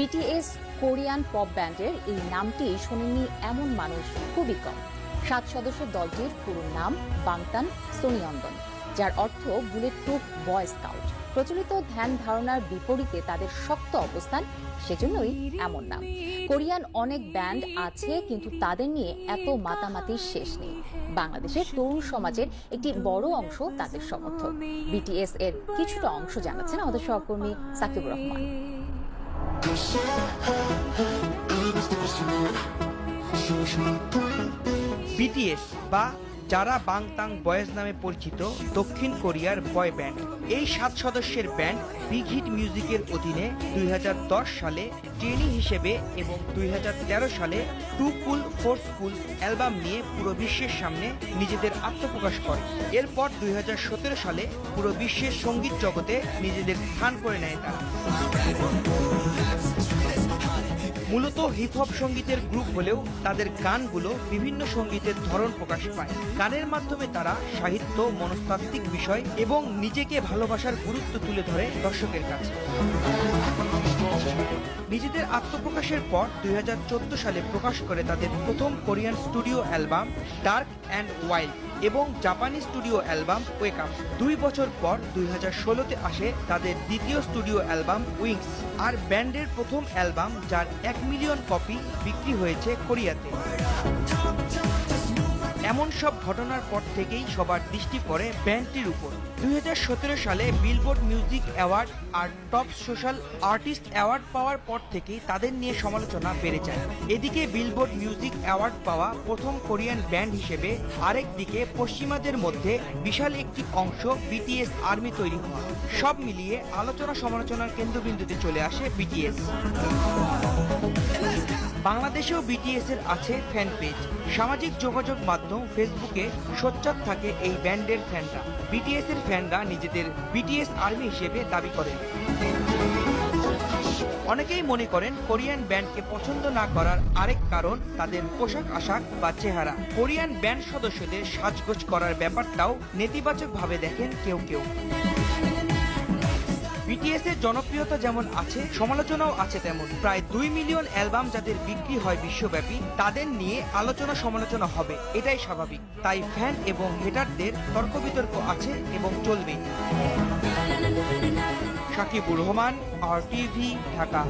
BTS Korean pop ব্যান্ডের এই নামটি শোনেননি এমন মানুষ খুবই কম। 7 সদস্যের দলটির পুরো নাম বাংতান সোনিয়ন্দন, যার অর্থ বুলেট প্রুফ বয় স্কাউট। প্রচলিত ধ্যান ধারণার বিপরীতে তাদের শক্ত অবস্থান, সেজন্যই এমন নাম। কোরিয়ান অনেক ব্যান্ড আছে, কিন্তু তাদের নিয়ে এত মাতামাতির শেষ নেই। বাংলাদেশের তরুণ সমাজের একটি বড় অংশ তাদের সমর্থক। বিটিএস এর কিছুটা অংশ জানাচ্ছেন আমাদের সহকর্মী সাকিবুর রহমান। বিটিএস বা যারা বাংতাং বয়েজ নামে পরিচিত দক্ষিণ কোরিয়ার বয় ব্যান্ড। এই 7 সদস্যের ব্যান্ড বিগ হিট মিউজিকের অধীনে 2010 সালে ট্রেনি হিসেবে এবং 2013 সালে টু কুল ফোর স্কুল অ্যালবাম নিয়ে পুরো বিশ্বের সামনে নিজেদের আত্মপ্রকাশ করে। এরপর 2017 সালে পুরো বিশ্বের সঙ্গীত জগতে নিজেদের স্থান করে নেয় তারা। মূলত হিপ হপ সঙ্গীতের গ্রুপ হলেও তাদের গানগুলো বিভিন্ন সঙ্গীতের ধরন প্রকাশ পায়। গানের মাধ্যমে তারা সাহিত্য, মনস্তাত্ত্বিক বিষয় এবং নিজেকে ভালোবাসার গুরুত্ব তুলে ধরে দর্শকের কাছে। নিজেদের আত্মপ্রকাশের পর 2014 সালে প্রকাশ করে তাদের প্রথম Korean studio album dark and wild এবং জাপানি স্টুডিও অ্যালবাম ওয়েক আপ। 2 বছর পর 2016-তে আসে তাদের দ্বিতীয় স্টুডিও অ্যালবাম উইংস, আর ব্যান্ডের প্রথম অ্যালবাম যার 1 মিলিয়ন কপি বিক্রি হয়েছে কোরিয়াতে। এমন সব ঘটনার পর থেকেই সবার দৃষ্টি পড়ে ব্যান্ডটির উপর। 2017 সালে বিলবোর্ড মিউজিক অ্যাওয়ার্ড আর টপ সোশ্যাল আর্টিস্ট অ্যাওয়ার্ড পাওয়ার পর থেকেই তাদের নিয়ে সমালোচনা বেড়ে যায়। এদিকে বিলবোর্ড মিউজিক অ্যাওয়ার্ড পাওয়া প্রথম কোরিয়ান ব্যান্ড হিসেবে, আরেক দিকে পশ্চিমাদের মধ্যে বিশাল একটি অংশ বিটিএস আর্মি তৈরি হওয়া, সব মিলিয়ে আলোচনা সমালোচনার কেন্দ্রবিন্দুতে চলে আসে বিটিএস। বাংলাদেশেও বিটিএস এর আছে ফ্যান পেজ। সামাজিক যোগাযোগ মাধ্যম ফেসবুকে সোচ্চার থাকে এই ব্যান্ডের ফ্যানরা। বিটিএস এর ফ্যানরা নিজেদের বিটিএস আর্মি হিসেবে দাবি করেন। অনেকেই মনে করেন কোরিয়ান ব্যান্ডকে পছন্দ না করার আরেক কারণ তাদের পোশাক আশাক বা চেহারা। কোরিয়ান ব্যান্ড সদস্যদের সাজগোজ করার ব্যাপারটাও নেতিবাচকভাবে দেখেন কেউ কেউ। বিটিএস এর জনপ্রিয়তা যেমন আছে, সমালোচনাও আছে তেমন। প্রায় 2 মিলিয়ন অ্যালবাম যাদের বিক্রি হয় বিশ্বব্যাপী, তাদের নিয়ে আলোচনা সমালোচনা হবে, এটাই স্বাভাবিক। তাই ফ্যান এবং হেটারদের তর্ক বিতর্ক আছে এবং চলবে। সাকিবুর রহমান, RTV, ঢাকা।